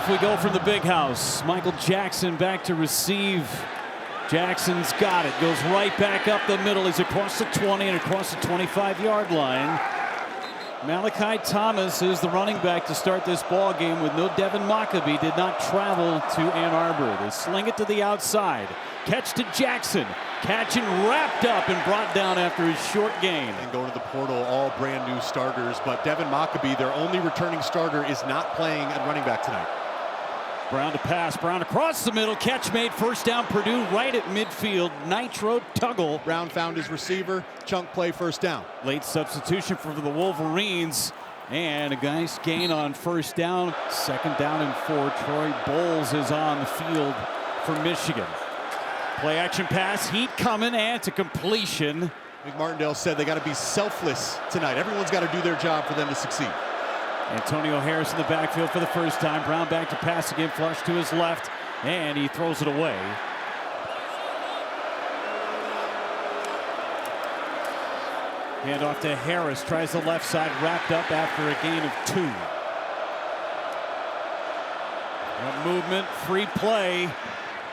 Off we go from the big house. Michael Jackson back to receive. Jackson's got it. Goes right back up the middle. He's across the 20 and across the 25-yard line. Malachi Thomas is the running back to start this ball game with no Devin Mockabee. Did not travel to Ann Arbor. They sling it to the outside. Catch to Jackson. Catch and wrapped up and brought down after his short gain. And going to the portal, all brand new starters. But Devin Mockabee, their only returning starter, is not playing at running back tonight. Brown to pass. Brown across the middle. Catch made. First down Purdue right at midfield. Nitro Tuggle. Brown found his receiver. Chunk play, first down. Late substitution for the Wolverines. And a nice gain on first down. Second down and 4. Troy Bowles is on the field for Michigan. Play action pass. Heat coming and to completion. Mick Martindale said they got to be selfless tonight. Everyone's got to do their job for them to succeed. Antonio Harris in the backfield for the first time. Brown back to pass again, flush to his left, and he throws it away. Hand off to Harris, tries the left side, wrapped up after a gain of 2. That movement, free play,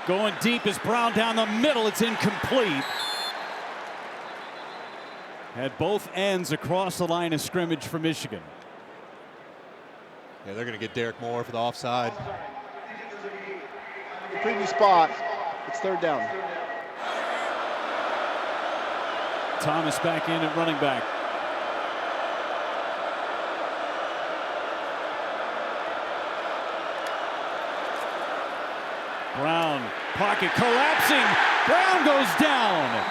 going deep is Brown down the middle. It's incomplete. Had both ends across the line of scrimmage for Michigan. Yeah, they're going to get Derek Moore for the offside. The previous spot, it's third down. Thomas back in at running back. Brown, pocket collapsing. Brown goes down.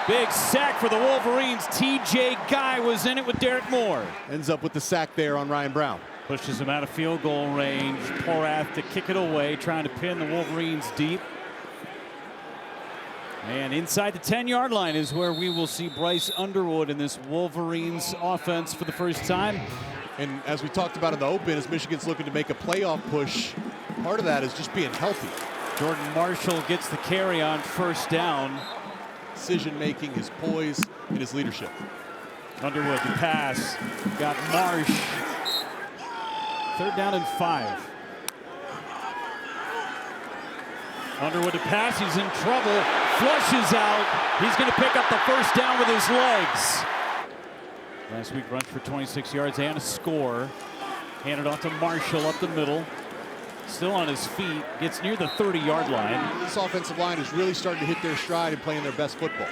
Big sack for the Wolverines. TJ Guy was in it with Derek Moore. Ends up with the sack there on Ryan Brown. Pushes him out of field goal range. Porath to kick it away, trying to pin the Wolverines deep. And inside the 10-yard line is where we will see Bryce Underwood in this Wolverines offense for the first time. And as we talked about in the open, as Michigan's looking to make a playoff push, part of that is just being healthy. Jordan Marshall gets the carry on first down. Decision-making, his poise, and his leadership. Underwood the pass. Got Marsh. Third down and 5. Underwood to pass. He's in trouble. Flushes out. He's going to pick up the first down with his legs. Last week runs for 26 yards and a score. Handed off to Marshall up the middle. Still on his feet. Gets near the 30-yard line. This offensive line is really starting to hit their stride and playing their best football.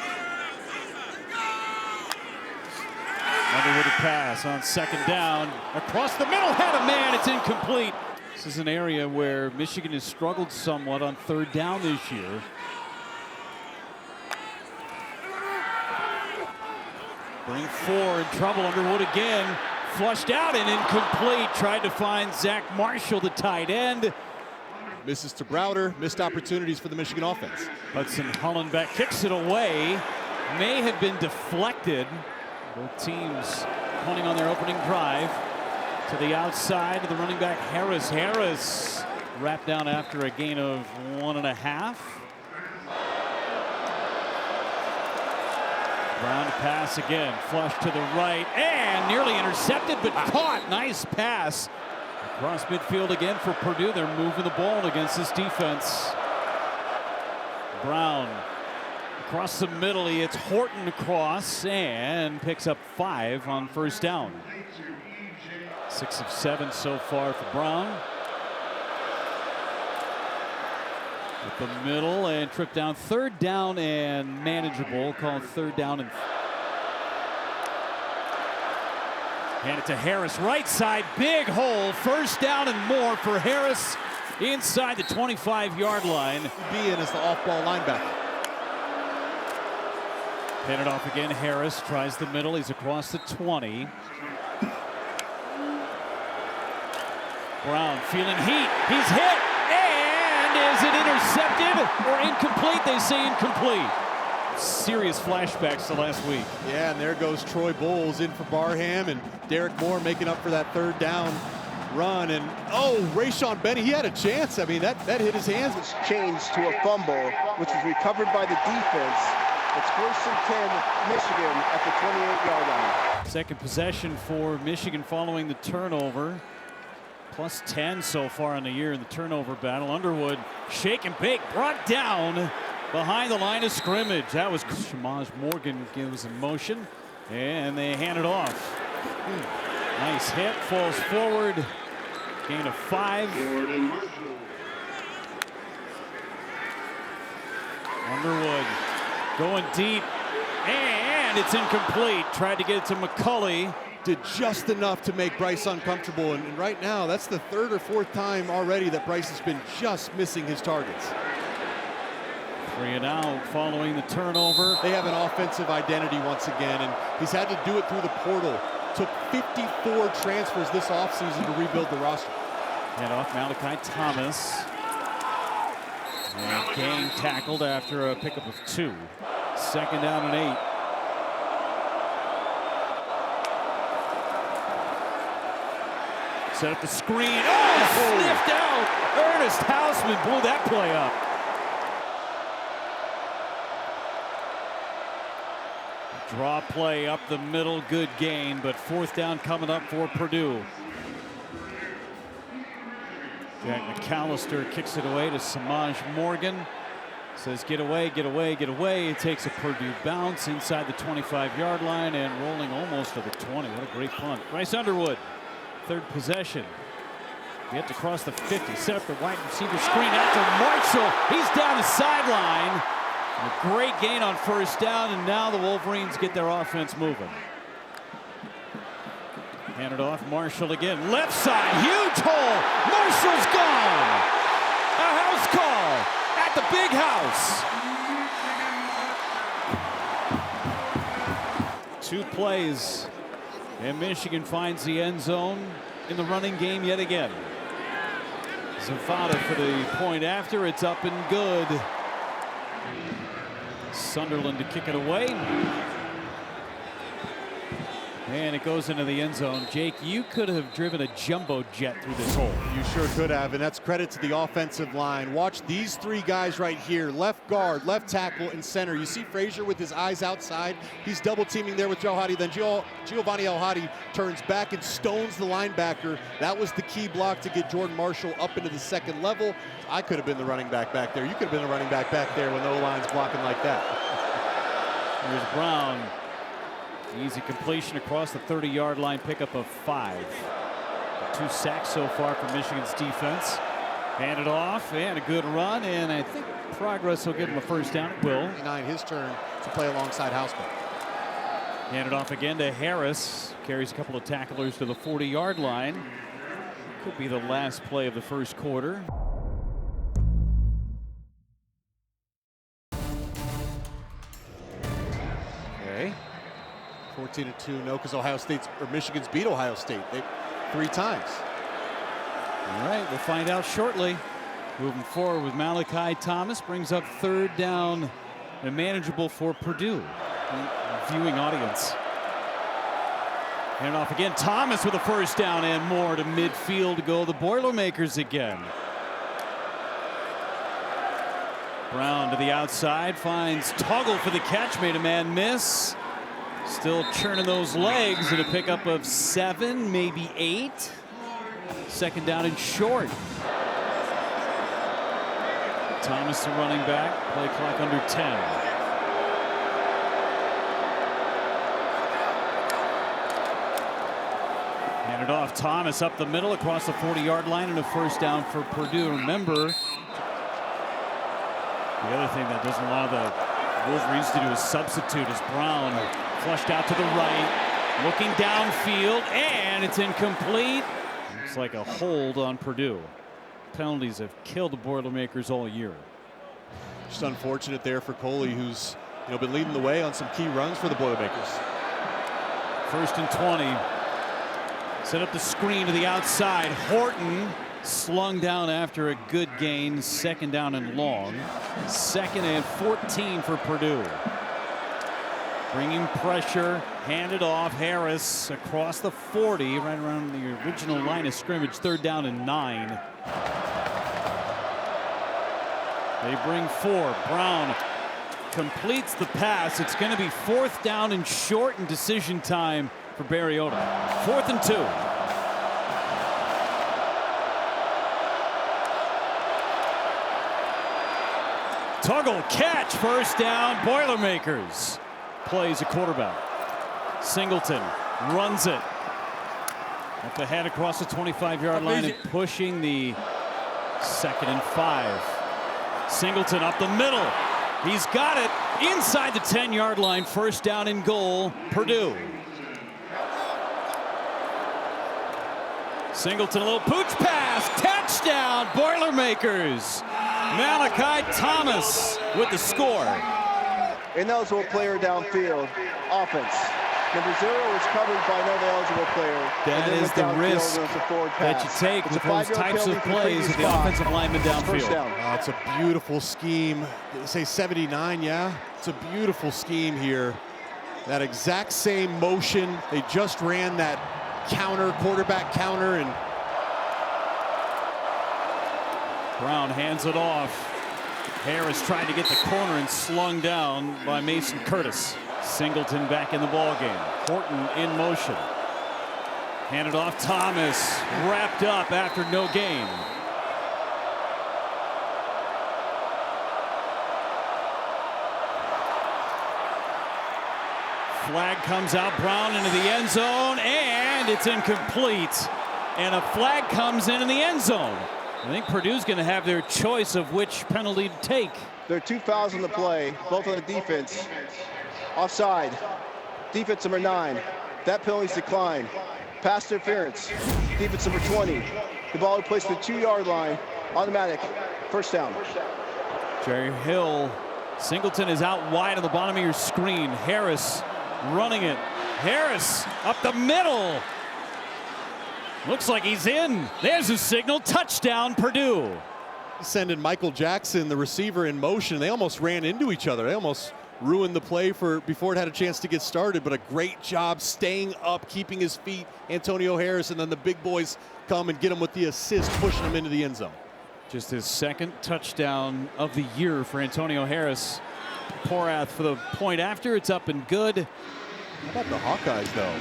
Underwood to pass on second down. Across the middle, had a man, it's incomplete. This is an area where Michigan has struggled somewhat on third down this year. Bring 4 in trouble, Underwood again. Flushed out and incomplete. Tried to find Zach Marshall, the tight end. Misses to Browder, missed opportunities for the Michigan offense. Hudson Hollenbeck kicks it away. May have been deflected. Both teams punting on their opening drive. To the outside, the running back Harris. Harris wrapped down after a gain of 1.5. Brown to pass again. Flush to the right and nearly intercepted, but caught. Nice pass. Across midfield again for Purdue. They're moving the ball against this defense. Brown across the middle. He hits Horton across and picks up 5 on first down. 6 of 7 so far for Brown. With the middle and trip down. Third down and manageable. Called third down and. Hand it to Harris. Right side. Big hole. First down and more for Harris inside the 25-yard line. Being as the off-ball linebacker. Hand it off again. Harris tries the middle. He's across the 20. Brown feeling heat. He's hit. And is it intercepted or incomplete? They say incomplete. Serious flashbacks to last week. Yeah, and there goes Troy Bowles in for Barham, and Derek Moore making up for that third down run. And oh, Rayshon Benny, he had a chance. I mean, that hit his hands. It's changed to a fumble, which was recovered by the defense. It's 1st and 10, Michigan at the 28-yard line. Second possession for Michigan following the turnover. Plus 10 so far in the year in the turnover battle. Underwood, shake and bake, brought down behind the line of scrimmage. That was Shamaj Morgan gives in motion, and they hand it off. Nice hit, falls forward, gain of 5. Underwood going deep, and it's incomplete. Tried to get it to McCulley. Did just enough to make Bryce uncomfortable, and right now that's the 3rd or 4th time already that Bryce has been just missing his targets. 3 and out following the turnover. They have an offensive identity once again, and he's had to do it through the portal. Took 54 transfers this offseason to rebuild the roster. Head off Malachi Thomas. And Gang tackled after a pickup of 2. 2nd down and 8. Set up the screen. Oh, sniffed out. Ernest Hausman blew that play up. Draw play up the middle, good gain, but 4th down coming up for Purdue. Jack McAllister kicks it away to Samaj Morgan. Says get away, get away, get away. It takes a Purdue bounce inside the 25-yard line and rolling almost to the 20. What a great punt. Bryce Underwood, 3rd possession. Yet to cross the 50. Set up the wide receiver screen out to Marshall. He's down the sideline. A great gain on 1st down, and now the Wolverines get their offense moving. Hand it off, Marshall again. Left side, huge hole. Marshall's gone. A house call at the big house. 2 plays, and Michigan finds the end zone in the running game yet again. Zavada for the point after. It's up and good. Sunderland to kick it away. And it goes into the end zone. Jake, you could have driven a jumbo jet through this hole. You sure could have, and that's credit to the offensive line. Watch these 3 guys right here, left guard, left tackle, and center. You see Frazier with his eyes outside. He's double teaming there with Joe Hadi. Then Giovanni El Hadi turns back and stones the linebacker. That was the key block to get Jordan Marshall up into the 2nd level. I could have been the running back back there. You could have been the running back back there when no line's blocking like that. Here's Brown. Easy completion across the 30-yard line, pickup of 5. 2 sacks so far from Michigan's defense. Hand it off, and a good run, and I think progress will give him a 1st down. It will. His turn to play alongside Hausman. Hand it off again to Harris. Carries a couple of tacklers to the 40-yard line. Could be the last play of the 1st quarter. Okay. 14-2, no, because Michigan's beat Ohio State 3 times. All right, we'll find out shortly. Moving forward with Malachi Thomas, brings up 3rd down and manageable for Purdue. Viewing audience. Hand off again. Thomas with a 1st down and more to midfield to go the Boilermakers again. Brown to the outside, finds Tuggle for the catch, made a man miss. Still churning those legs, and a pickup of 7, maybe 8. 2nd down and short. Thomas the running back, play clock under 10. Hand it off, Thomas up the middle across the 40-yard line, and a 1st down for Purdue. Remember, the other thing that doesn't allow the Wolverines to do is substitute as Brown flushed out to the right, looking downfield, and it's incomplete. Looks like a hold on Purdue. Penalties have killed the Boilermakers all year. Just unfortunate there for Coley, who's been leading the way on some key runs for the Boilermakers. 1st and 20. Set up the screen to the outside. Horton slung down after a good gain. 2nd down and long. 2nd and 14 for Purdue. Bringing pressure, handed off. Harris across the 40, right around the original line of scrimmage. 3rd down and 9. They bring 4. Brown completes the pass. It's going to be 4th down and short, and decision time for Barriota. 4th and 2. Tuggle catch, first down, Boilermakers. Plays a quarterback. Singleton runs it. Up ahead across the 25-yard line and pushing the 2nd and 5. Singleton up the middle. He's got it inside the 10-yard line. First down and goal, Purdue. Singleton, a little pooch pass, touchdown, Boilermakers. Malachi Thomas with the score. Ineligible player downfield, offense. Number 0 is covered by another eligible player. That is the risk that you take with those types of plays with the offensive lineman downfield. Oh, it's a beautiful scheme. They say 79, yeah? It's a beautiful scheme here. That exact same motion. They just ran that counter, quarterback counter, and Brown hands it off. Harris tried to get the corner and slung down by Mason Curtis. Singleton back in the ball game. Horton in motion. Handed off, Thomas wrapped up after no gain. Flag comes out, Brown into the end zone, and it's incomplete. And a flag comes in the end zone. I think Purdue's going to have their choice of which penalty to take. There are 2 fouls on the play, both on the defense. Offside. Defense number 9. That penalty's declined. Pass interference. Defense number 20. The ball is placed at the 2-yard line. Automatic. First down. Jerry Hill. Singleton is out wide on the bottom of your screen. Harris running it. Harris up the middle. Looks like he's in. There's a signal. Touchdown, Purdue. sending Michael Jackson, the receiver, in motion. They almost ran into each other. They almost ruined the play before it had a chance to get started, but a great job staying up, keeping his feet, Antonio Harris, and then the big boys come and get him with the assist, pushing him into the end zone. Just his second touchdown of the year for Antonio Harris. Porath for the point after. It's up and good. How about the Hawkeyes, though?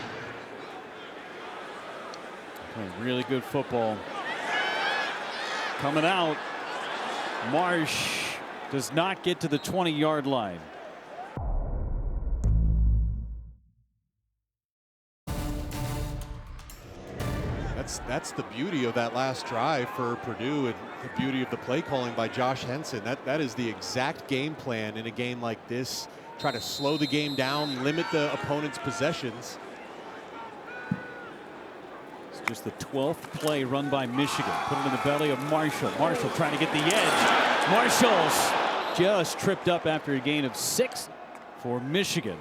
Playing really good football. Coming out. Marsh does not get to the 20-yard line. That's the beauty of that last drive for Purdue, and the beauty of the play calling by Josh Henson. That is the exact game plan in a game like this. Try to slow the game down, limit the opponent's possessions. It's just the 12th play run by Michigan. Put it in the belly of Marshall. Marshall trying to get the edge. Marshall's just tripped up after a gain of 6 for Michigan.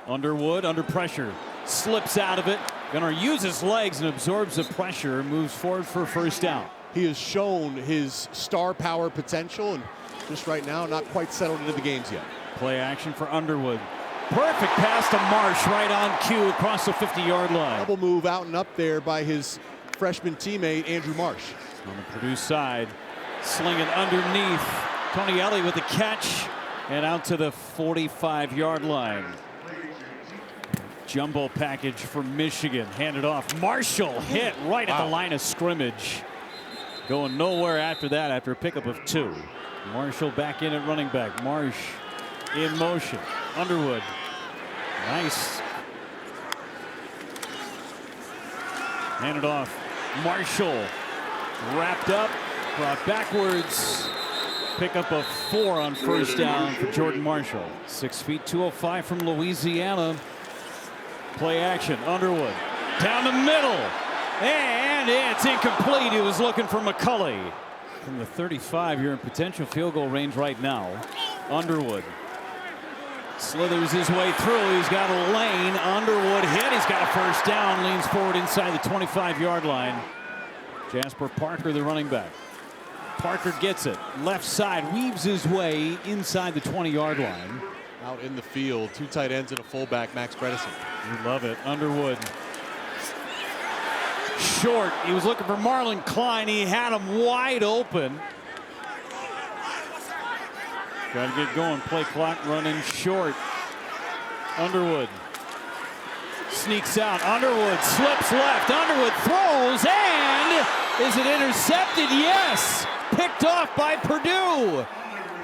Underwood under pressure. Slips out of it. Gonna use his legs and absorbs the pressure. Moves forward for a first down. He has shown his star power potential, and just right now not quite settled into the games yet. Play action for Underwood. Perfect pass to Marsh right on cue across the 50-yard line. Double move out and up there by his freshman teammate Andrew Marsh. On the Purdue side, sling it underneath. Tony Elliott with the catch and out to the 45-yard line. Jumbo package for Michigan. Handed off. Marshall hit right at the line of scrimmage. Going nowhere after that after a pickup of 2. Marshall back in at running back. Marsh in motion. Underwood. Nice. Handed off. Marshall wrapped up. Brought backwards. Pickup of 4 on first down for Jordan Marshall. 6 feet 205 from Louisiana. Play action. Underwood down the middle, and it's incomplete. He was looking for McCulley. From the 35, you're in potential field goal range right now. Underwood slithers his way through. He's got a lane. Underwood hit. He's got a first down. Leans forward inside the 25-yard line. Jasper Parker, the running back. Parker gets it. Left side, weaves his way inside the 20-yard line. Out in the field, 2 tight ends and a fullback, Max Bredesen. You love it. Underwood. Short. He was looking for Marlon Klein. He had him wide open. Got to get going. Play clock running short. Underwood sneaks out. Underwood slips left. Underwood throws, and is it intercepted? Yes. Picked off by Purdue.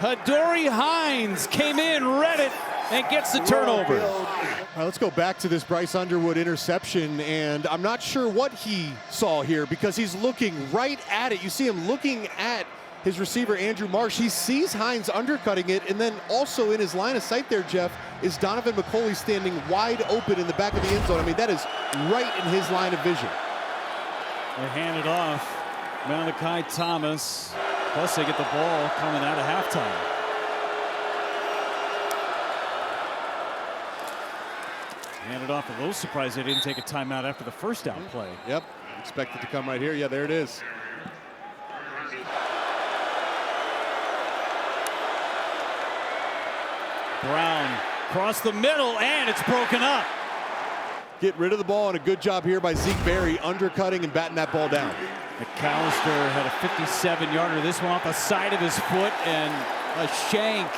Adoree Hines came in, read it, and gets the turnover. All right, let's go back to this Bryce Underwood interception, and I'm not sure what he saw here because he's looking right at it. You see him looking at his receiver, Andrew Marsh. He sees Hines undercutting it, and then also in his line of sight there, Jeff, is Donovan McCulley standing wide open in the back of the end zone. I mean, that is right in his line of vision. They hand it off. Malachi Thomas. Plus they get the ball coming out of halftime. Hand it off. A little surprised they didn't take a timeout after the first down play. Yep, expect it to come right here. Yeah, there it is. Brown across the middle, and it's broken up. Get rid of the ball, and a good job here by Zeke Berry, undercutting and batting that ball down. McAllister had a 57-yarder. This one off the side of his foot, and a shank.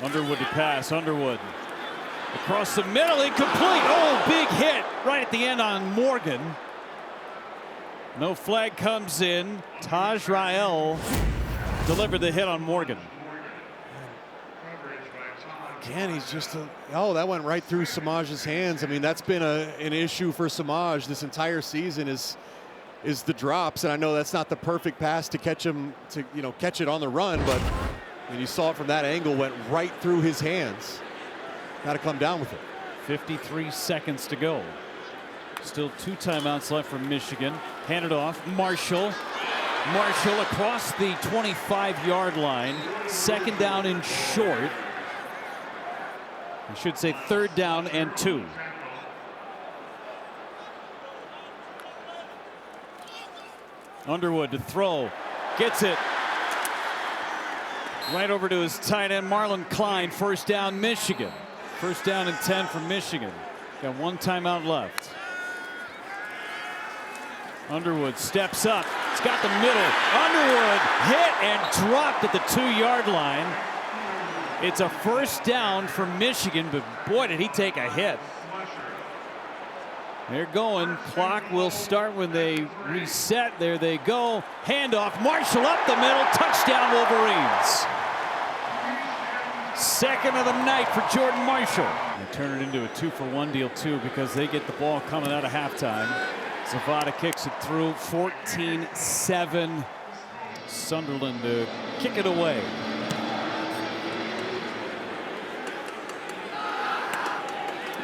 Underwood to pass. Underwood across the middle, incomplete. Oh, big hit right at the end on Morgan. No flag comes in. Taj Rael delivered the hit on Morgan. Again, he's just oh, that went right through Samaj's hands. I mean, that's been an issue for Samaj this entire season is the drops. And I know that's not the perfect pass to catch him to catch it on the run, but when you saw it from that angle, went right through his hands. Got to come down with it. 53 seconds to go. Still 2 timeouts left for Michigan. Hand it off. Marshall. Marshall across the 25-yard line. 2nd down and short. I should say 3rd down and 2. Underwood to throw. Gets it. Right over to his tight end, Marlon Klein. 1st down, Michigan. 1st down and 10 for Michigan. Got 1 timeout left. Underwood steps up. It's got the middle. Underwood hit and dropped at the 2-yard line. It's a 1st down for Michigan, but boy, did he take a hit. They're going. Clock will start when they reset. There they go. Handoff. Marshall up the middle. Touchdown, Wolverines. 2nd of the night for Jordan Marshall. They turn it into a 2-for-1 deal, too, because they get the ball coming out of halftime. Zavada kicks it through. 14-7. Sunderland to kick it away.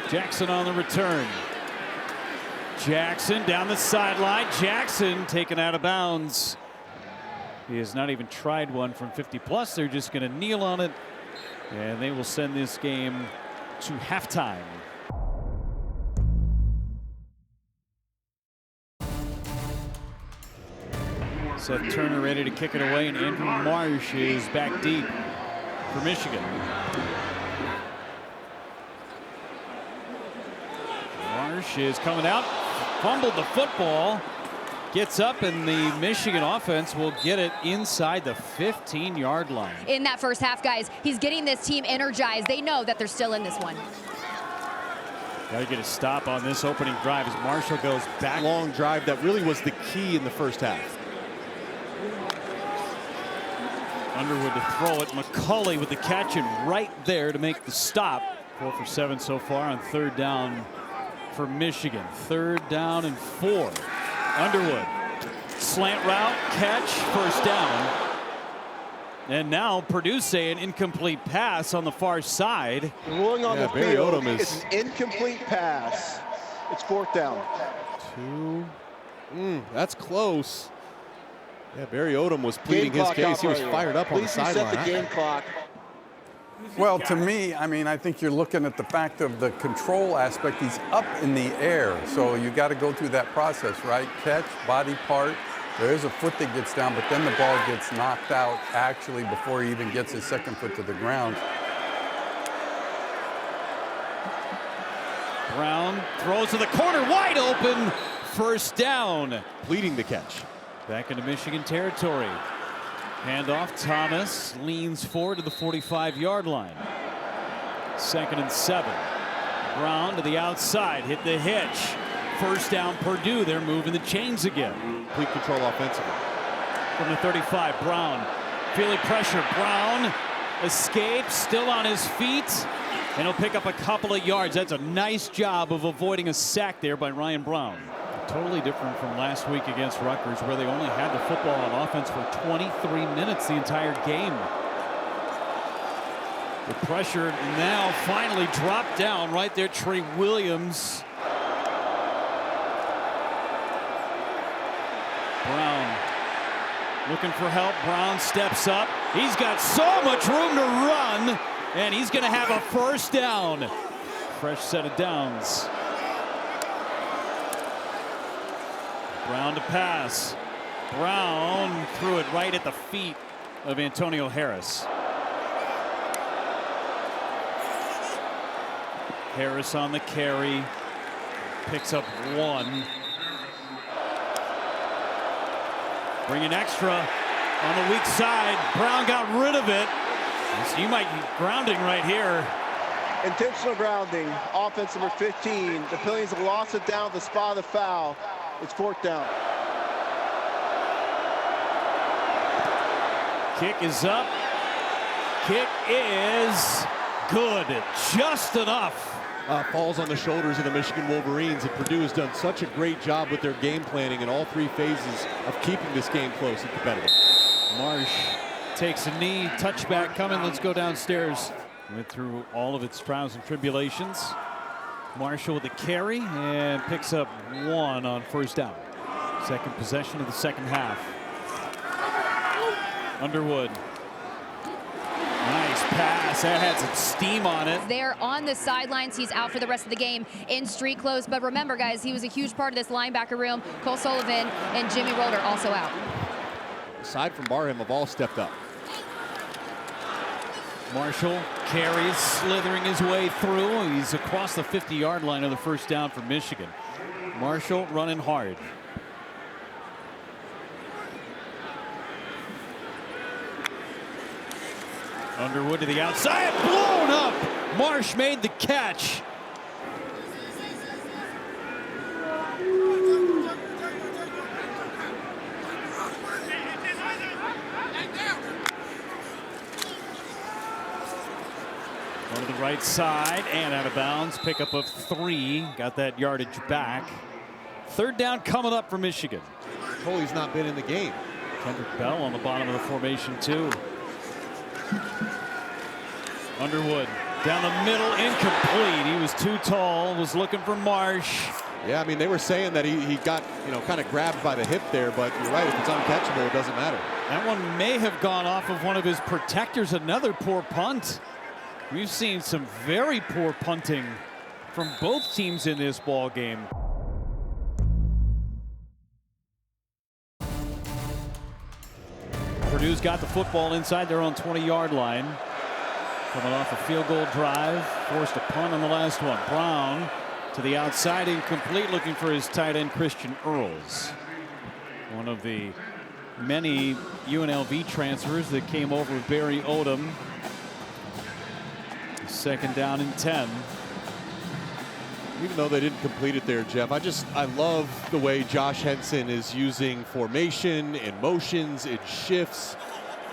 Jackson on the return. Jackson down the sideline. Jackson taken out of bounds. He has not even tried one from 50+. They're just going to kneel on it, and they will send this game to halftime. Seth Turner ready to kick it away, and Andrew Marsh is back deep for Michigan. Marsh is coming out, fumbled the football, gets up, and the Michigan offense will get it inside the 15-yard line. In that first half, guys, he's getting this team energized. They know that they're still in this one. Got to get a stop on this opening drive as Marshall goes back. Long drive that really was the key in the first half. Underwood to throw it. McCulley with the catch and right there to make the stop. 4 for 7 so far on 3rd down for Michigan. 3rd down and 4. Underwood, slant route, catch, 1st down. And now Purdue saying incomplete pass on the far side. Rolling on the Barry field, Odom is... it's an incomplete pass. It's 4th down. 2. That's close. Yeah, Barry Odom was pleading his case. He was fired up on the sideline. Please reset the game clock. Well, to me, I mean, I think you're looking at the fact of the control aspect. He's up in the air, so you got to go through that process, right? Catch, body part. There is a foot that gets down, but then the ball gets knocked out actually before he even gets his 2nd foot to the ground. Brown throws to the corner, wide open, 1st down. Pleading the catch. Back into Michigan territory. Handoff, Thomas leans forward to the 45-yard line. 2nd and 7. Brown to the outside, hit the hitch. 1st down Purdue, they're moving the chains again. Complete control offensively. From the 35, Brown Feeling pressure. Brown escapes, still on his feet, and he'll pick up a couple of yards. That's a nice job of avoiding a sack there by Ryan Brown. Totally different from last week against Rutgers, where they only had the football on offense for 23 minutes the entire game. The pressure now finally dropped down right there. Trey Williams. Brown looking for help. Brown steps up. He's got so much room to run, and he's going to have a first down. Fresh set of downs. Brown to pass. Brown threw it right at the feet of Antonio Harris. Harris on the carry. Picks up 1. Bringing extra on the weak side. Brown got rid of it. So you might be grounding right here. Intentional grounding. Offense number 15. The Pillions have lost it down at the spot of the foul. It's 4th down. Kick is up. Kick is good. Just enough. Falls on the shoulders of the Michigan Wolverines, and Purdue has done such a great job with their game planning in all 3 phases of keeping this game close and competitive. Marsh takes a knee, touchback coming. Let's go downstairs. Went through all of its trials and tribulations. Marshall with the carry and picks up 1 on first down. Second possession of the second half. Underwood. Nice pass. That had some steam on it. They're on the sidelines. He's out for the rest of the game in street clothes. But remember, guys, he was a huge part of this linebacker room. Cole Sullivan and Jimmy Roller also out. Aside from Barham, have all stepped up. Marshall carries, slithering his way through. He's across the 50-yard line of the first down for Michigan. Marshall running hard. Underwood to the outside, blown up. Marsh made the catch. Go to the right side and out of bounds. Pickup of 3. Got that yardage back. Third down coming up for Michigan. Coley's not been in the game. Kendrick Bell on the bottom of the formation too. Underwood down the middle, incomplete. He was too tall, was looking for Marsh. Yeah, I mean, they were saying that he got, kind of grabbed by the hip there, but you're right, if it's uncatchable, it doesn't matter. That one may have gone off of one of his protectors. Another poor punt. We've seen some very poor punting from both teams in this ball game. Purdue's got the football inside their own 20-yard line. Coming off a field goal drive, forced a punt on the last one. Brown to the outside, incomplete, looking for his tight end, Christian Earls. One of the many UNLV transfers that came over with Barry Odom. Second down and 10. Even though they didn't complete it there, Jeff, I love the way Josh Henson is using formation and motions and shifts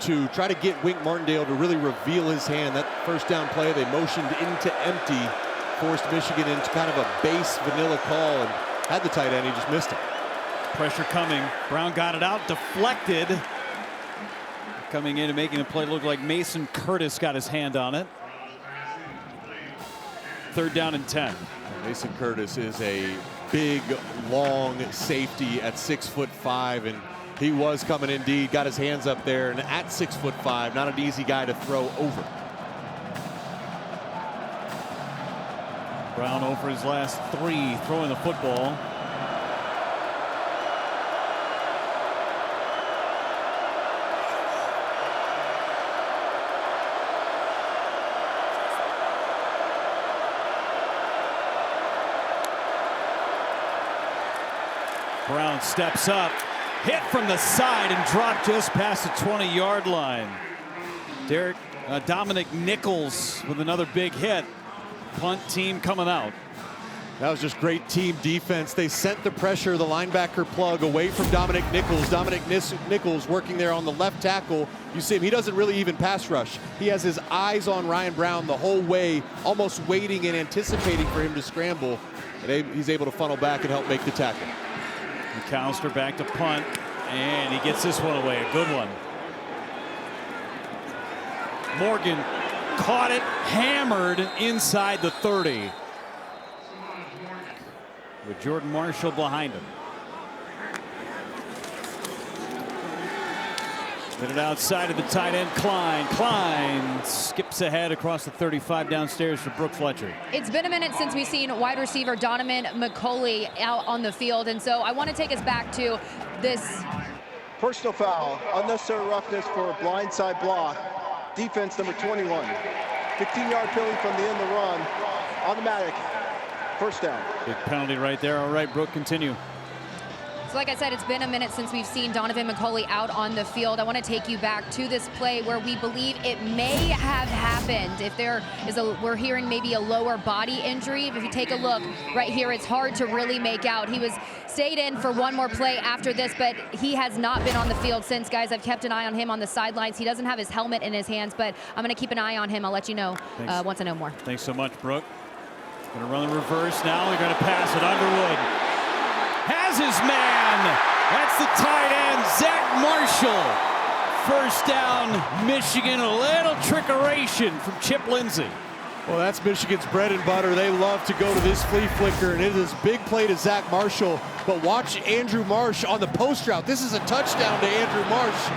to try to get Wink Martindale to really reveal his hand. That first down play, they motioned into empty, forced Michigan into kind of a base vanilla call and had the tight end. He just missed it. Pressure coming. Brown got it out, deflected. Coming in and making the play look like Mason Curtis got his hand on it. Third down and 10. Mason Curtis is a big, long safety at 6'5", and he was coming indeed, got his hands up there, and at 6'5", not an easy guy to throw over. Brown over his last 3 throwing the football. Brown steps up, hit from the side and dropped just past the 20-yard line. Dominic Nichols with another big hit. Punt team coming out. That was just great team defense. They sent the pressure, the linebacker plug, away from Dominic Nichols. Dominic Nichols working there on the left tackle. You see him, he doesn't really even pass rush. He has his eyes on Ryan Brown the whole way, almost waiting and anticipating for him to scramble. And he's able to funnel back and help make the tackle. McAllister back to punt, and he gets this one away, a good one. Morgan caught it, hammered inside the 30. With Jordan Marshall behind him. Hit it outside of the tight end, Klein. Klein skips ahead across the 35 downstairs for Brooke Fletcher. It's been a minute since we've seen wide receiver Donovan McCulley out on the field, and so I want to take us back to this. Personal foul, unnecessary roughness for a blindside block. Defense number 21. 15-yard penalty from the end of the run. Automatic. First down. Big penalty right there. All right, Brooke, continue. So like I said, it's been a minute since we've seen Donovan McCulley out on the field. I want to take you back to this play where we believe it may have happened. If there is we're hearing maybe a lower body injury. If you take a look right here, it's hard to really make out. He was stayed in for one more play after this, but he has not been on the field since, guys. I've kept an eye on him on the sidelines. He doesn't have his helmet in his hands, but I'm going to keep an eye on him. I'll let you know once I know more. Thanks so much, Brooke. Going to run the reverse now. They're going to pass it. Underwood has his man. That's the tight end, Zach Marshall. First down, Michigan. A little trickeration from Chip Lindsey. Well, that's Michigan's bread and butter. They love to go to this flea flicker, and it is a big play to Zach Marshall. But watch Andrew Marsh on the post route. This is a touchdown to Andrew Marsh.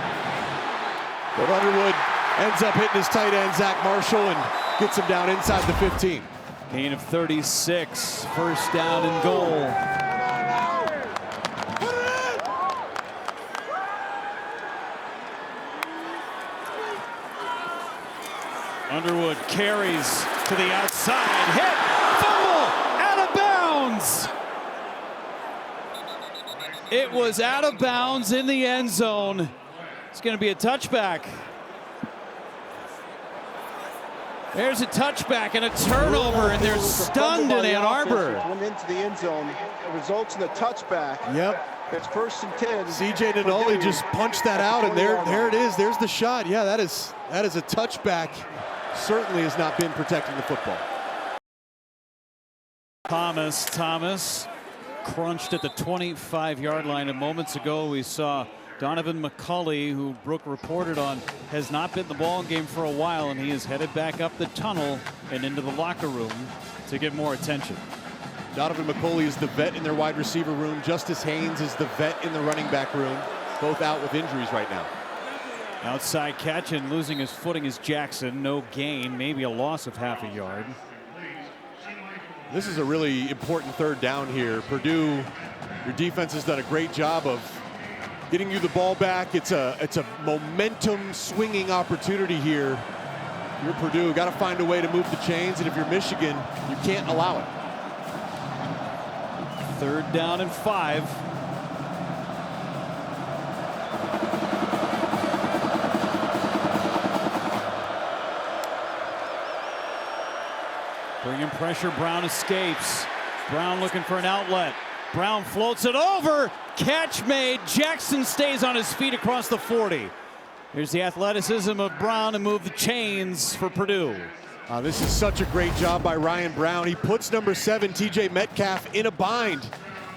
But Underwood ends up hitting his tight end, Zach Marshall, and gets him down inside the 15. Gain of 36, first down and goal. Underwood carries to the outside, hit, fumble, out of bounds. It was out of bounds in the end zone. It's going to be a touchback. There's a touchback and a turnover, and they're stunned in Ann Arbor. Went into the end zone. It results in a touchback. Yep. It's 1st and 10. CJ Nanoli just punched that out, and there it is. There's the shot. Yeah, that is a touchback. Certainly has not been protecting the football. Thomas crunched at the 25-yard line. And moments ago, we saw Donovan McCulley, who Brooke reported on, has not been in the ball game for a while, and he is headed back up the tunnel and into the locker room to get more attention. Donovan McCulley is the vet in their wide receiver room. Justice Haynes is the vet in the running back room. Both out with injuries right now. Outside catch, and losing his footing is Jackson. No gain, maybe a loss of half a yard. This is a really important third down here. Purdue, your defense has done a great job of getting you the ball back. It's a momentum swinging opportunity here. If you're Purdue, got to find a way to move the chains, and if you're Michigan, you can't allow it. 3rd down and 5. Bringing pressure, Brown escapes. Brown looking for an outlet. Brown floats it over. Catch made. Jackson stays on his feet across the 40. Here's the athleticism of Brown to move the chains for Purdue. This is such a great job by Ryan Brown. He puts number 7, TJ Metcalf, in a bind.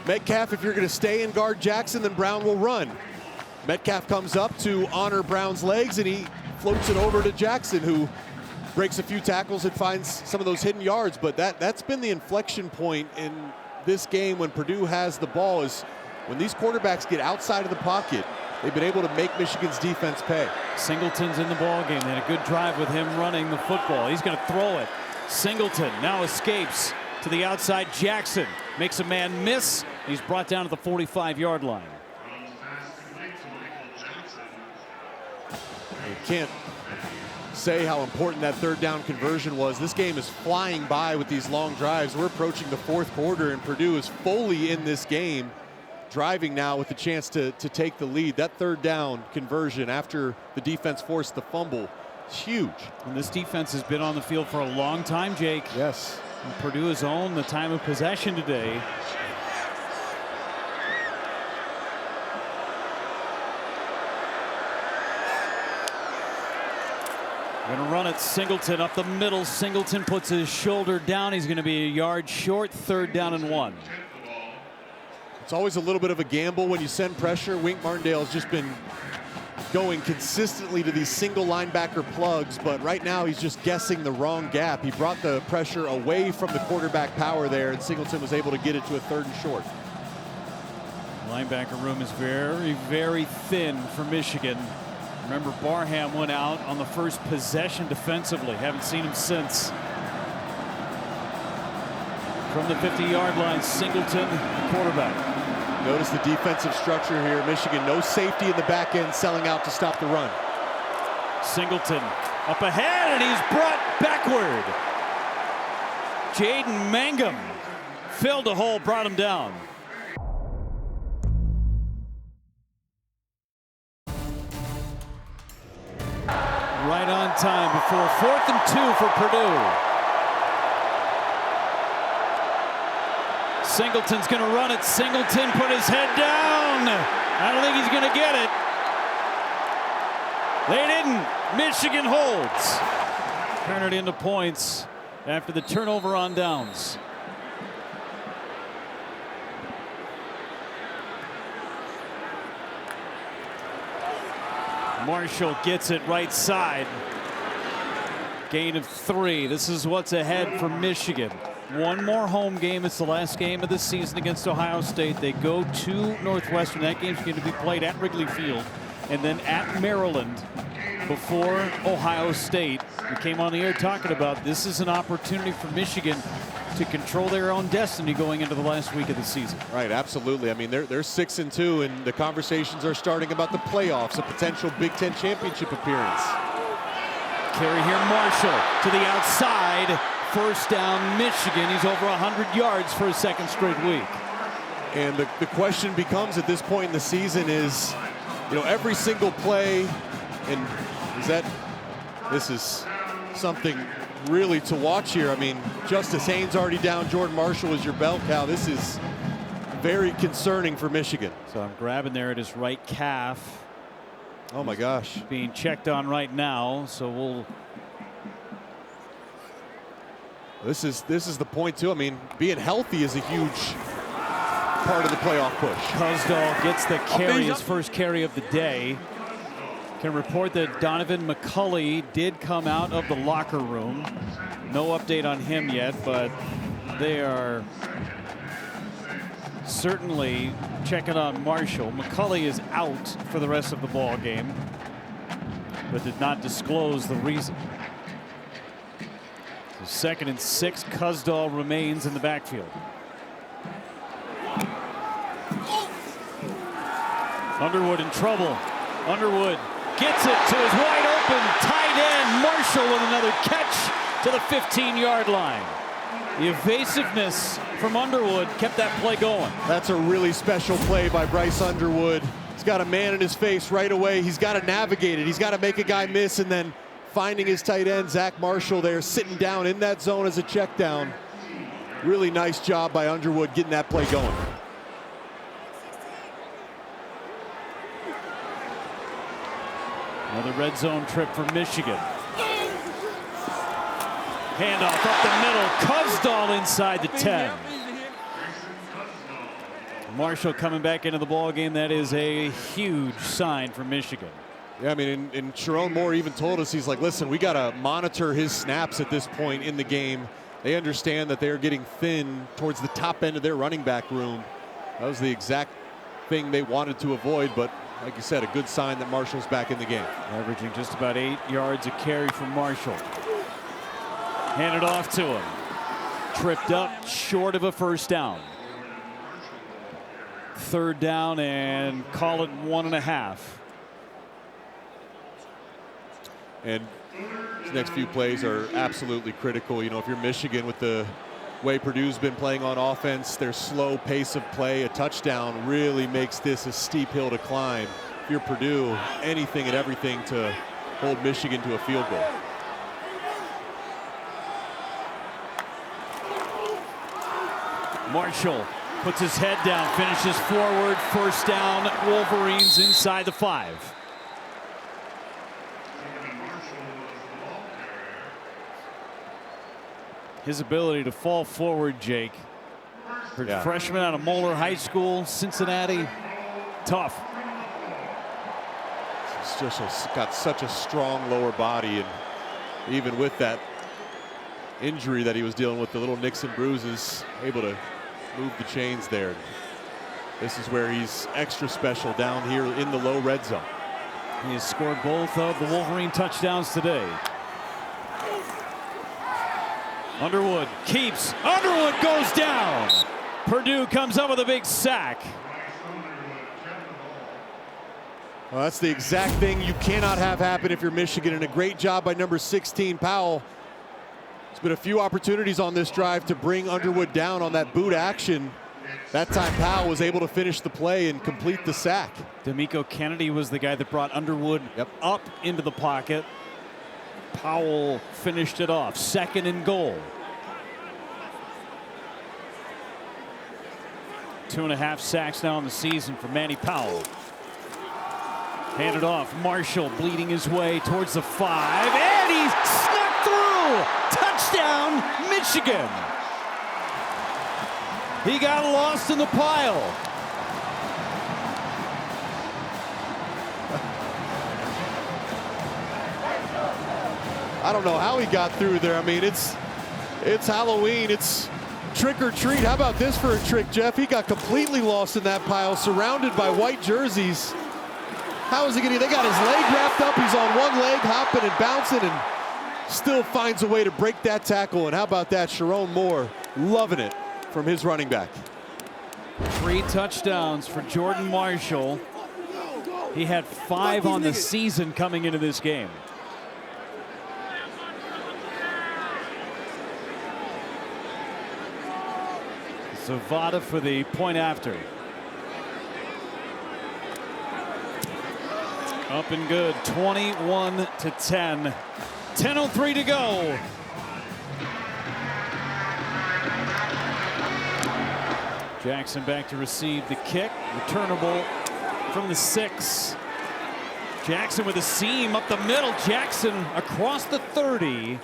Metcalf, if you're going to stay and guard Jackson, then Brown will run. Metcalf comes up to honor Brown's legs, and he floats it over to Jackson, who breaks a few tackles and finds some of those hidden yards. But that's been the inflection point in this game when Purdue has the ball, is when these quarterbacks get outside of the pocket, they've been able to make Michigan's defense pay. Singleton's in the ball game. They had a good drive with him running the football. He's going to throw it. Singleton now escapes to the outside. Jackson makes a man miss. He's brought down to the 45-yard line. You can't say how important that 3rd down conversion was. This game is flying by with these long drives. We're approaching the 4th quarter, and Purdue is fully in this game, driving now with the chance to take the lead. That 3rd down conversion after the defense forced the fumble is huge. And this defense has been on the field for a long time, Jake. Yes. And Purdue has owned the time of possession today. Going to run it. Singleton up the middle. Singleton puts his shoulder down. He's going to be a yard short. 3rd down and 1. It's always a little bit of a gamble when you send pressure. Wink Martindale has just been going consistently to these single linebacker plugs, but right now he's just guessing the wrong gap. He brought the pressure away from the quarterback power there, and Singleton was able to get it to a 3rd and short. Linebacker room is very, very thin for Michigan. Remember, Barham went out on the first possession defensively. Haven't seen him since. From the 50-yard line, Singleton, the quarterback. Notice the defensive structure here. Michigan, no safety in the back end, selling out to stop the run. Singleton up ahead, and he's brought backward. Jaden Mangum filled a hole, brought him down. Right on time before 4th and 2 for Purdue. Singleton's going to run it. Singleton put his head down. I don't think he's going to get it. They didn't. Michigan holds. Turn it into points after the turnover on downs. Marshall gets it right side. Gain of 3. This is what's ahead for Michigan. One more home game. It's the last game of the season against Ohio State. They go to Northwestern. That game's going to be played at Wrigley Field and then at Maryland before Ohio State. We came on the air talking about this is an opportunity for Michigan to control their own destiny going into the last week of the season. Right, absolutely. I mean, they're 6-2, and the conversations are starting about the playoffs, a potential Big Ten championship appearance. Carry here, Marshall to the outside. 1st down, Michigan. He's over 100 yards for his 2nd straight week. And the question becomes at this point in the season is, you know, every single play, and this is something really to watch here. I mean, Justice Haynes already down. Jordan Marshall is your bell cow. This is very concerning for Michigan. So I'm grabbing there at his right calf. Oh my gosh. Being checked on right now. So we'll. This is the point too. I mean, being healthy is a huge part of the playoff push. Cusdahl gets the carry, his first carry of the day. Can report that Donovan McCulley did come out of the locker room. No update on him yet, but they are certainly checking on Marshall. McCulley is out for the rest of the ball game, but did not disclose the reason. So 2nd and 6, Cusdahl remains in the backfield. Underwood in trouble. Underwood gets it to his wide open tight end. Marshall with another catch to the 15-yard line. The evasiveness from Underwood kept that play going. That's a really special play by Bryce Underwood. He's got a man in his face right away. He's got to navigate it. He's got to make a guy miss, and then finding his tight end, Zach Marshall, there sitting down in that zone as a check down. Really nice job by Underwood getting that play going. Another red zone trip for Michigan. Handoff up the middle. Cusdahl inside the 10. Marshall coming back into the ball game. That is a huge sign for Michigan. Yeah, I mean, and Sharon Moore even told us, he's like, listen, we got to monitor his snaps at this point in the game. They understand that they're getting thin towards the top end of their running back room. That was the exact thing they wanted to avoid, but like you said, a good sign that Marshall's back in the game. Averaging just about 8 yards a carry from Marshall. Handed off to him. Tripped up short of a 1st down. 3rd down and call it 1.5. And these next few plays are absolutely critical. You know, if you're Michigan, with the way Purdue's been playing on offense, their slow pace of play, a touchdown really makes this a steep hill to climb. If you're Purdue, anything and everything to hold Michigan to a field goal. Marshall puts his head down, finishes forward, first down, Wolverines inside the 5. His ability to fall forward, Jake. Freshman out of Moeller High School, Cincinnati. Tough. He's just got such a strong lower body, and even with that injury that he was dealing with, the little nicks and bruises, able to move the chains there. This is where he's extra special, down here in the low red zone. He has scored both of the Wolverine touchdowns today. Underwood keeps. Underwood goes down. Purdue comes up with a big sack. Well, that's the exact thing you cannot have happen if you're Michigan, and a great job by number 16, Powell. There's been a few opportunities on this drive to bring Underwood down on that boot action. That time Powell was able to finish the play and complete the sack. D'Amico Kennedy was the guy that brought Underwood up into the pocket. Powell finished it off. 2nd and goal. 2.5 sacks now in the season for Manny Powell. Handed off. Marshall bleeding his way towards the 5. And he's snuck through. Touchdown, Michigan. He got lost in the pile. I don't know how he got through there. I mean, it's Halloween. It's trick or treat. How about this for a trick, Jeff? He got completely lost in that pile, surrounded by white jerseys. How is he getting? They got his leg wrapped up. He's on one leg, hopping and bouncing, and still finds a way to break that tackle. And how about that? Sharon Moore loving it from his running back. 3 touchdowns for Jordan Marshall. He had 5 on the season coming into this game. Zavada for the point after. Up and good. 21-10. 10:03 to go. Jackson back to receive the kick. Returnable from the 6. Jackson with a seam up the middle. Jackson across the 30.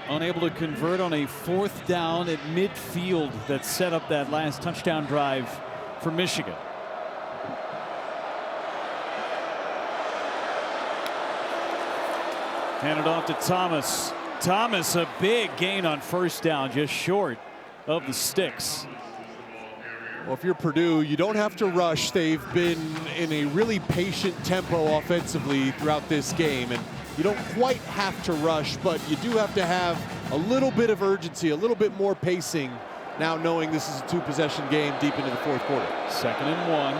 Unable to convert on a 4th down at midfield that set up that last touchdown drive for Michigan. Handed off to Thomas. Thomas, a big gain on 1st down, just short of the sticks. Well, if you're Purdue, you don't have to rush. They've been in a really patient tempo offensively throughout this game, and you don't quite have to rush, but you do have to have a little bit of urgency, a little bit more pacing, now knowing this is a 2-possession game deep into the 4th quarter. 2nd and 1.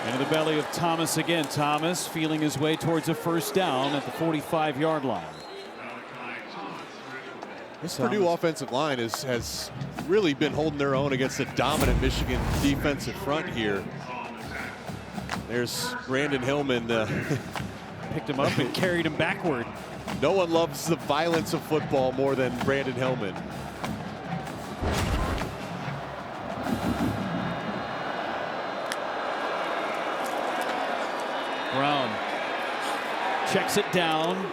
Into the belly of Thomas again. Thomas feeling his way towards a 1st down at the 45-yard line. This Purdue offensive line has really been holding their own against a dominant Michigan defensive front here. There's Brandon Hillman. Picked him up and carried him backward. No one loves the violence of football more than Brandon Hillman. Brown checks it down.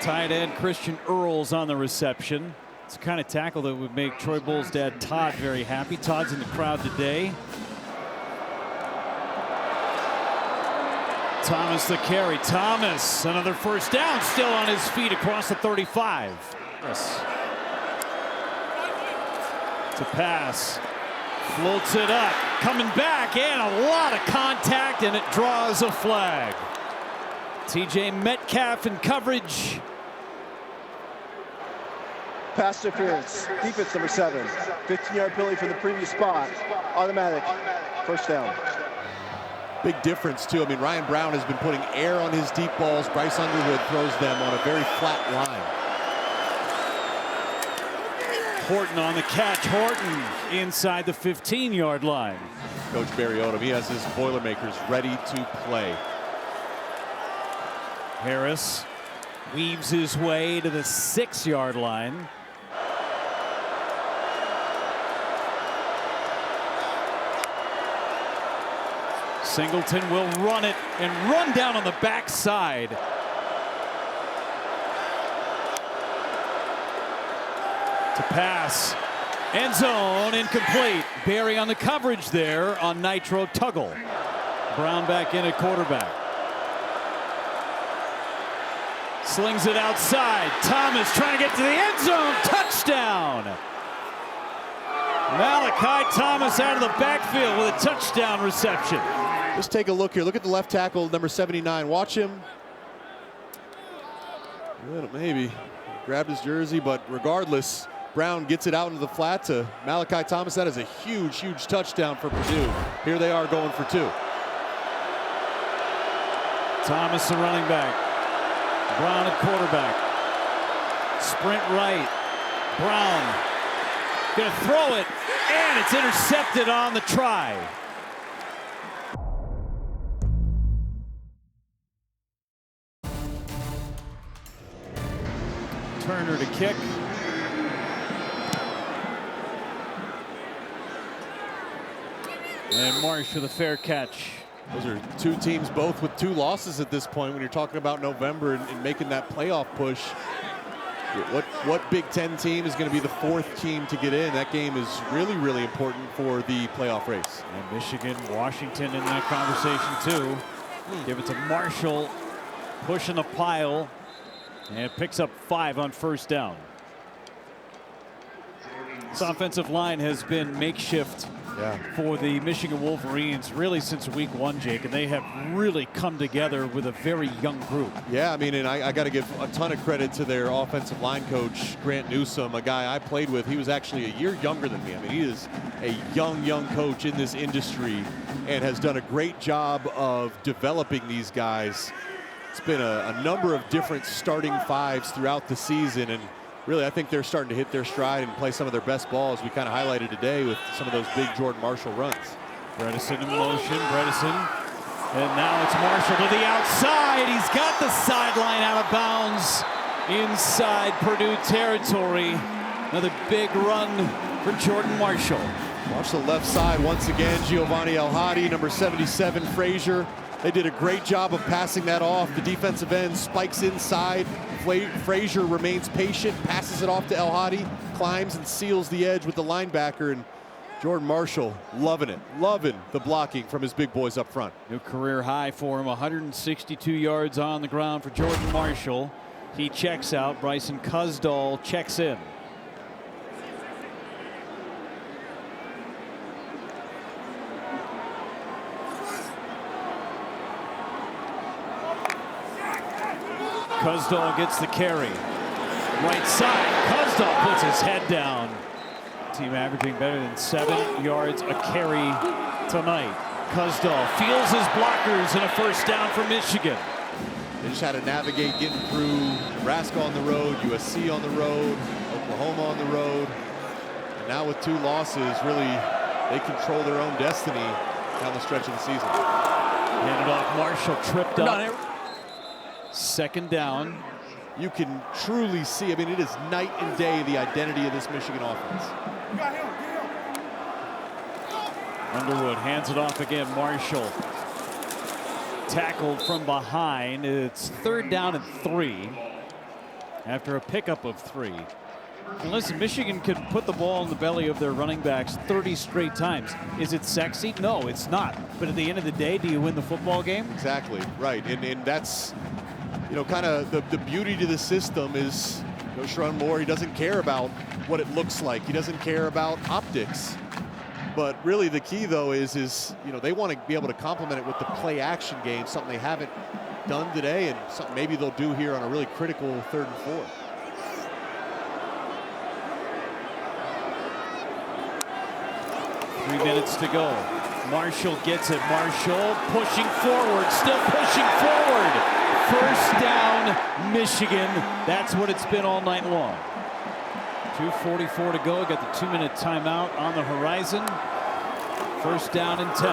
Tight end Christian Earls on the reception. It's the kind of tackle that would make Troy Bull's dad Todd very happy. Todd's in the crowd today. Thomas the carry. Thomas, another 1st down, still on his feet across the 35. Yes. To pass. Floats it up. Coming back, and a lot of contact, and it draws a flag. TJ Metcalf in coverage. Pass interference. Defense number 7. 15-yard penalty from the previous spot. Automatic. 1st down. Big difference, too. I mean, Ryan Brown has been putting air on his deep balls. Bryce Underwood throws them on a very flat line. Horton on the catch. Horton inside the 15-yard line. Coach Barry Odom, he has his Boilermakers ready to play. Harris weaves his way to the 6-yard line. Singleton will run it and run down on the backside. To pass. End zone, incomplete. Barry on the coverage there on Nitro Tuggle. Brown back in at quarterback. Slings it outside. Thomas trying to get to the end zone. Touchdown. Malachi Thomas out of the backfield with a touchdown reception. Just take a look here. Look at the left tackle, number 79. Watch him. Maybe grabbed his jersey, but regardless, Brown gets it out into the flat to Malachi Thomas. That is a huge, huge touchdown for Purdue. Here they are going for 2. Thomas, the running back. Brown at quarterback. Sprint right. Brown gonna throw it, and it's intercepted on the try. Turner to kick. And Marsh with a fair catch. Those are 2 teams both with 2 losses at this point when you're talking about November and making that playoff push. What Big Ten team is going to be the 4th team to get in? That game is really, really important for the playoff race. And Michigan, Washington in that conversation too. Give it to Marshall, pushing the pile, and picks up 5 on first down. This offensive line has been makeshift for the Michigan Wolverines really since week 1, Jake, and they have really come together with a very young group. Yeah, I mean, and I got to give a ton of credit to their offensive line coach, Grant Newsome, a guy I played with. He was actually a year younger than me. I mean, he is a young coach in this industry and has done a great job of developing these guys. It's been a number of different starting 5s throughout the season, and really, I think they're starting to hit their stride and play some of their best ball, as we kind of highlighted today with some of those big Jordan Marshall runs. Bredesen in motion, Bredesen. And now it's Marshall to the outside. He's got the sideline out of bounds inside Purdue territory. Another big run for Jordan Marshall. Watch the left side once again. Giovanni El-Hadi, number 77, Frazier. They did a great job of passing that off. The defensive end spikes inside. Frazier remains patient, passes it off to El-Hadi, climbs and seals the edge with the linebacker, and Jordan Marshall loving it, loving the blocking from his big boys up front. New career high for him, 162 yards on the ground for Jordan Marshall. He checks out. Bryson Cusdall checks in. Cusdall gets the carry. Right side, Cusdall puts his head down. Team averaging better than 7 yards a carry tonight. Cusdall feels his blockers and a first down for Michigan. They just had to navigate getting through Nebraska on the road, USC on the road, Oklahoma on the road. And now with 2 losses, really, they control their own destiny down the stretch of the season. Handed off, Marshall tripped up. Second down. You can truly see, I mean, it is night and day, the identity of this Michigan offense. Underwood hands it off again. Marshall tackled from behind. It's 3rd down and 3 after a pickup of 3. And listen, Michigan can put the ball in the belly of their running backs 30 straight times. Is it sexy? No, it's not. But at the end of the day, do you win the football game? Exactly, right. And that's, you know, kind of the beauty to the system is Coach Sherrod Moore, he doesn't care about what it looks like. He doesn't care about optics. But really the key, though, is you know, they want to be able to complement it with the play-action game, something they haven't done today and something maybe they'll do here on a really critical 3rd and 4. Three minutes to go. Marshall gets it. Marshall pushing forward, still pushing forward. First down, Michigan. That's what it's been all night long. 2:44 to go. Got the 2-minute timeout on the horizon. First down and 10.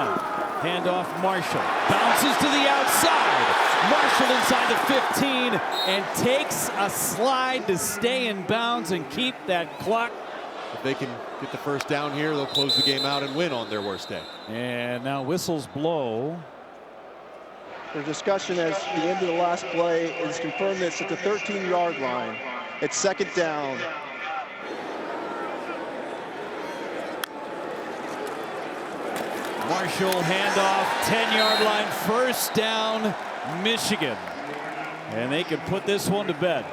Handoff, Marshall. Bounces to the outside. Marshall inside the 15 and takes a slide to stay in bounds and keep that clock they can get the first down here, they'll close the game out and win on their worst day. And now whistles blow. The discussion as the end of the last play is confirmed this at the 13-yard line. It's second down. Marshall handoff, 10-yard line, first down, Michigan. And they can put this one to bed.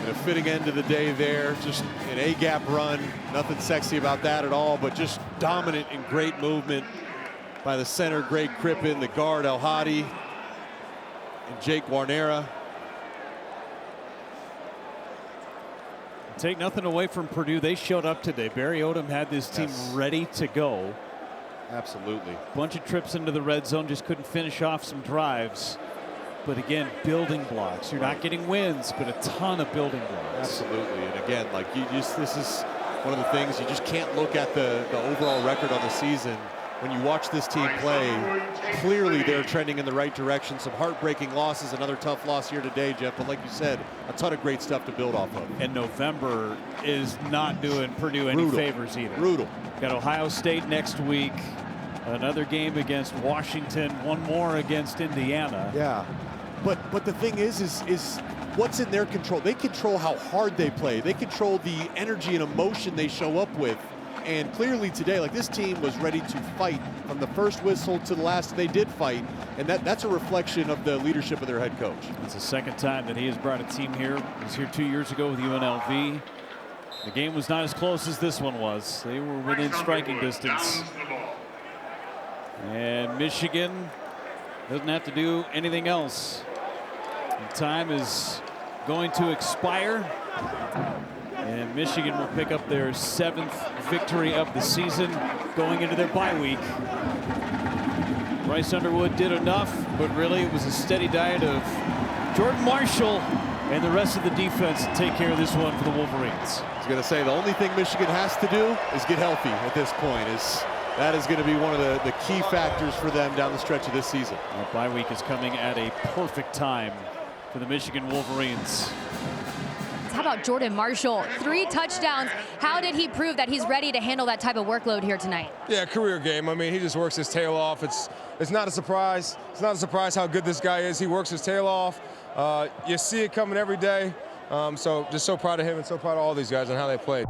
And a fitting end to the day there, just an A-gap run, nothing sexy about that at all, but just dominant and great movement by the center, Greg Crippen, the guard, El Hadi, and Jake Warnera. Take nothing away from Purdue. They showed up today. Barry Odom had this team ready to go. Absolutely. Bunch of trips into the red zone, just couldn't finish off some drives. But again, building blocks. You're not getting wins, but a ton of building blocks. Absolutely. And again, like this is one of the things, you just can't look at the overall record on the season. When you watch this team play, clearly they're trending in the right direction. Some heartbreaking losses, another tough loss here today, Jeff. But like you said, a ton of great stuff to build off of. And November is not doing Purdue any favors either. Brutal. Got Ohio State next week. Another game against Washington. One more against Indiana. Yeah. But the thing is what's in their control? They control how hard they play. They control the energy and emotion they show up with. And clearly today, like, this team was ready to fight from the first whistle to the last. They did fight, and that's a reflection of the leadership of their head coach. It's the second time that he has brought a team here. He was here 2 years ago with UNLV. The game was not as close as this one was. They were within striking distance. And Michigan doesn't have to do anything else. The time is going to expire. And Michigan will pick up their 7th victory of the season going into their bye week. Bryce Underwood did enough, but really it was a steady diet of Jordan Marshall and the rest of the defense to take care of this one for the Wolverines. I was going to say, the only thing Michigan has to do is get healthy at this point. That is going to be one of the key factors for them down the stretch of this season. Our bye week is coming at a perfect time for the Michigan Wolverines. How about Jordan Marshall? 3 touchdowns. How did he prove that he's ready to handle that type of workload here tonight? Yeah, career game. I mean, he just works his tail off. It's not a surprise. It's not a surprise how good this guy is. He works his tail off. You see it coming every day. So just so proud of him and so proud of all these guys and how they played.